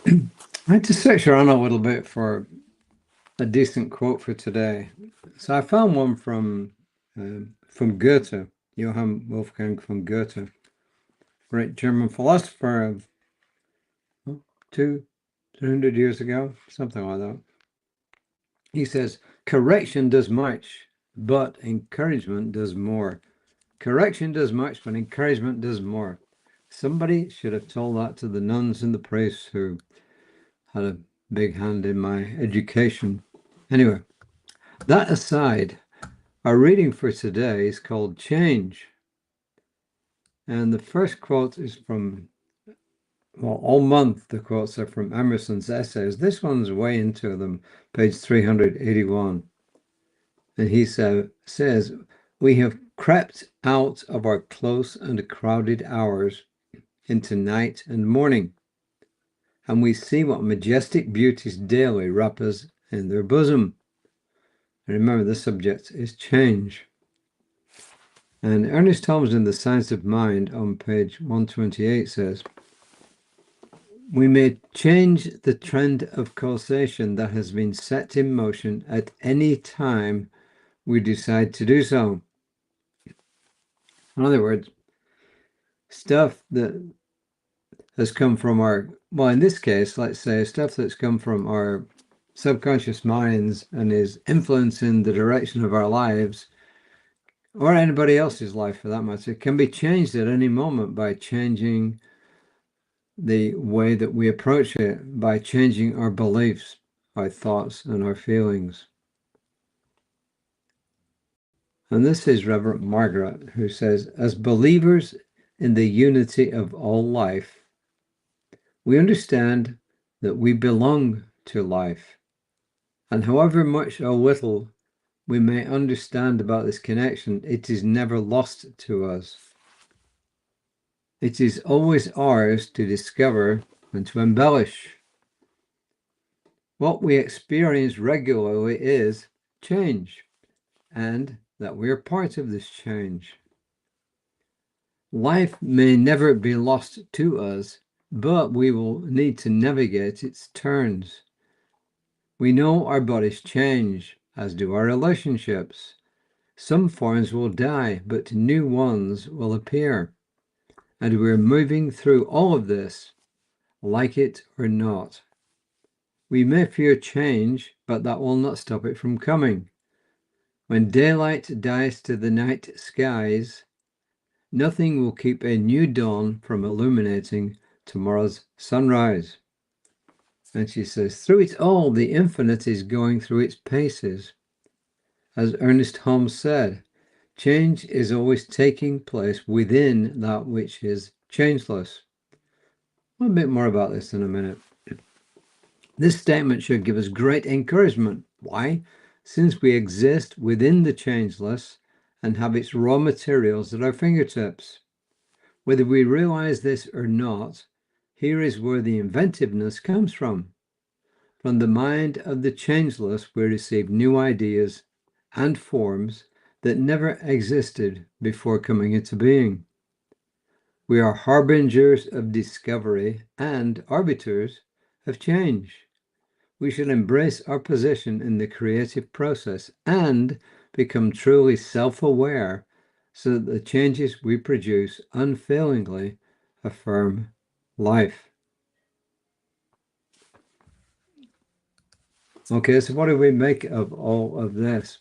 I had to search around a little bit for a decent quote for today. So I found one from Goethe, Johann Wolfgang von Goethe, great German philosopher of 200 years ago, something like that. He says, correction does much, but encouragement does more. Correction does much, but encouragement does more. Somebody should have told that to the nuns and the priests who had a big hand in my education. Anyway, that aside, our reading for today is called Change. And the first quote is from, well, all month the quotes are from Emerson's essays. This one's way into them, page 381. And he says, we have crept out of our close and crowded hours into night and morning, and we see what majestic beauties daily wrap us in their bosom. And remember, the subject is change. And Ernest Holmes in The Science of Mind on page 128 says, we may change the trend of causation that has been set in motion at any time we decide to do so. In other words, stuff that has come from our, well, in this case, let's say stuff that's come from our subconscious minds and is influencing the direction of our lives, or anybody else's life for that matter, can be changed at any moment by changing the way that we approach it, by changing our beliefs, our thoughts, and our feelings. And this is Rev Margaret, who says, as believers in the unity of all life, we understand that we belong to life. And however much or little we may understand about this connection, it is never lost to us. It is always ours to discover and to embellish. What we experience regularly is change, and that we are part of this change. Life may never be lost to us, but we will need to navigate its turns. We know our bodies change, as do our relationships. Some forms will die, but new ones will appear. And we're moving through all of this, like it or not. We may fear change, but that will not stop it from coming. When daylight dies to the night skies, nothing will keep a new dawn from illuminating tomorrow's sunrise. And she says, through it all, the infinite is going through its paces. As Ernest Holmes said, change is always taking place within that which is changeless. A little bit more about this in a minute. This statement should give us great encouragement. Why? Since we exist within the changeless and have its raw materials at our fingertips. Whether we realize this or not, here is where the inventiveness comes from. From the mind of the changeless, we receive new ideas and forms that never existed before coming into being. We are harbingers of discovery and arbiters of change. We should embrace our position in the creative process and become truly self-aware so that the changes we produce unfailingly affirm life. Okay, so what do we make of all of this?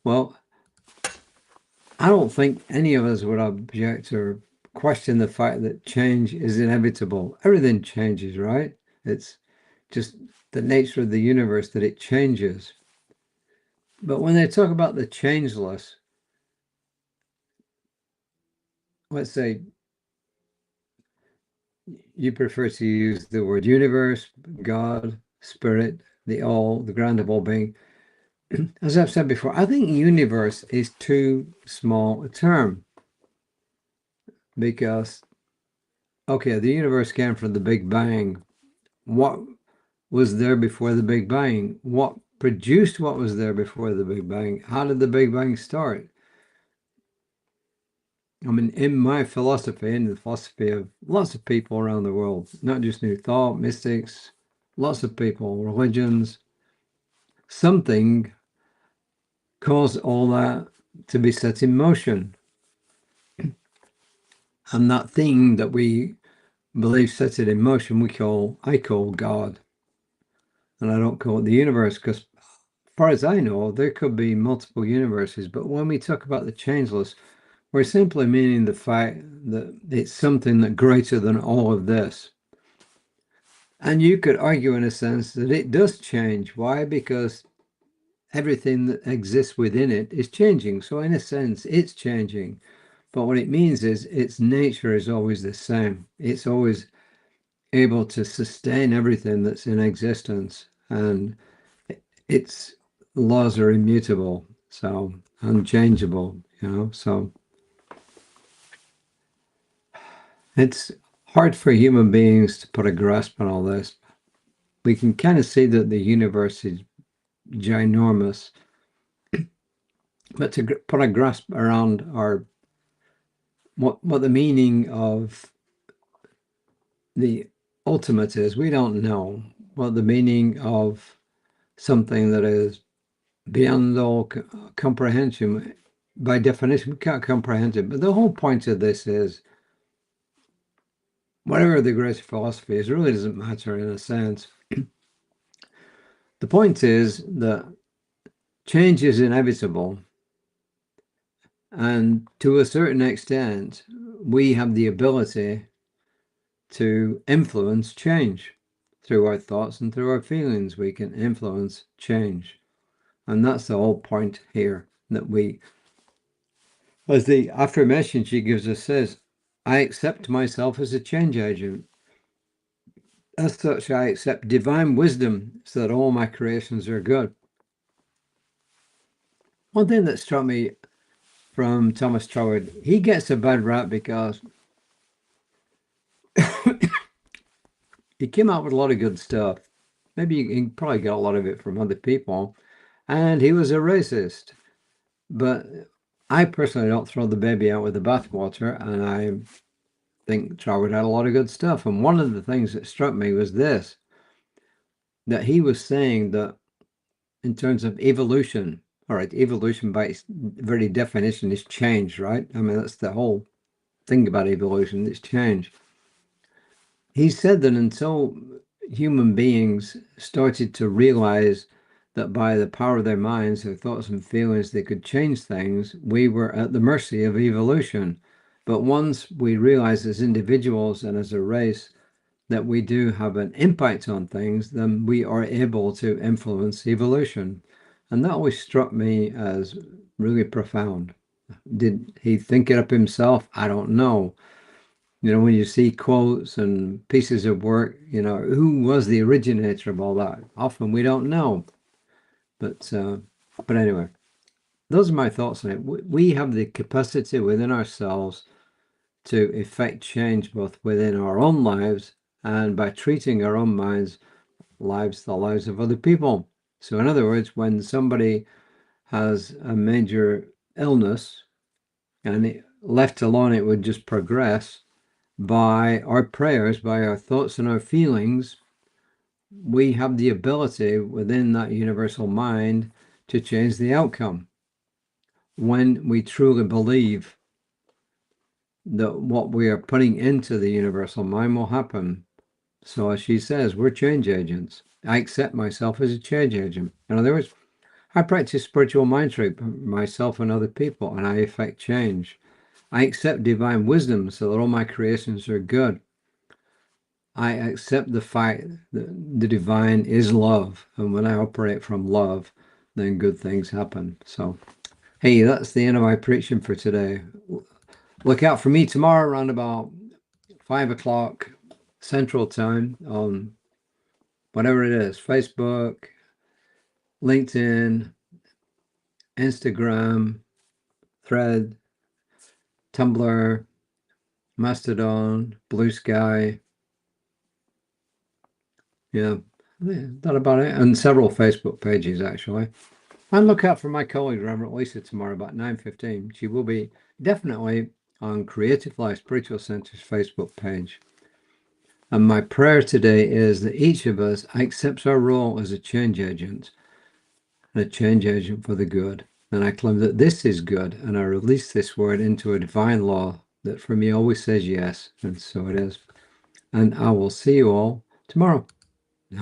Well, I don't think any of us would object or question the fact that change is inevitable. Everything changes, right? It's just the nature of the universe that it changes. But when they talk about the changeless, let's say you prefer to use the word universe, God, spirit, the all, the grand of all being. As I've said before, I think universe is too small a term because, okay, the universe came from the Big Bang. What was there before the Big Bang? What produced what was there before the Big Bang? How did the Big Bang start? I mean, in my philosophy, in the philosophy of lots of people around the world, not just New Thought, mystics, lots of people, religions, something caused all that to be set in motion. And that thing that we believe set it in motion, I call God. And I don't call it the universe, because as far as I know, there could be multiple universes. But when we talk about the changeless, we're simply meaning the fact that it's something that greater than all of this. And you could argue in a sense that it does change. Why? Because everything that exists within it is changing. So in a sense, it's changing. But what it means is its nature is always the same. It's always able to sustain everything that's in existence. And its laws are immutable, so unchangeable, so it's hard for human beings to put a grasp on all this. We can kind of see that the universe is ginormous, but to put a grasp around what the meaning of the ultimate is, we don't know what the meaning of something that is beyond all comprehension. By definition, we can't comprehend it. But the whole point of this is, whatever the greatest philosophy is, really doesn't matter in a sense. The point is that change is inevitable. And to a certain extent, we have the ability to influence change. Through our thoughts and through our feelings, we can influence change. And that's the whole point here, that we, as the affirmation she gives us says, I accept myself as a change agent. As such, I accept divine wisdom so that all my creations are good. One thing that struck me from Thomas Troward, he gets a bad rap because he came out with a lot of good stuff. Maybe you can probably get a lot of it from other people. And he was a racist. But I personally don't throw the baby out with the bathwater, and I think Troward had a lot of good stuff. And one of the things that struck me was this, that he was saying that in terms of evolution, all right, evolution by its very definition is change, right? I mean, that's the whole thing about evolution, it's change. He said that until human beings started to realize that by the power of their minds, their thoughts and feelings, they could change things, we were at the mercy of evolution. But once we realize as individuals and as a race that we do have an impact on things, then we are able to influence evolution. And that always struck me as really profound. Did he think it up himself? I don't know. When you see quotes and pieces of work, who was the originator of all that? Often we don't know. But anyway, those are my thoughts on it. We have the capacity within ourselves to effect change both within our own lives and by treating our own lives, the lives of other people. So in other words, when somebody has a major illness and left alone, it would just progress, by our prayers, by our thoughts and our feelings, we have the ability within that universal mind to change the outcome when we truly believe that what we are putting into the universal mind will happen. So as she says, we're change agents. I accept myself as a change agent. In other words, I practice spiritual mind trick myself and other people, and I effect change. I accept divine wisdom so that all my creations are good. I accept the fact that the divine is love, and when I operate from love, then good things happen. So, hey, that's the end of my preaching for today. Look out for me tomorrow around about 5 o'clock Central Time on whatever it is, Facebook, LinkedIn, Instagram, Thread, Tumblr, Mastodon, Blue Sky. Yeah, that about it. And several Facebook pages, actually. And look out for my colleague, Reverend Lisa, tomorrow about 9:15. She will be definitely on Creative Life Spiritual Center's Facebook page. And my prayer today is that each of us accepts our role as a change agent, and a change agent for the good. And I claim that this is good, and I release this word into a divine law that for me always says yes, and so it is. And I will see you all tomorrow.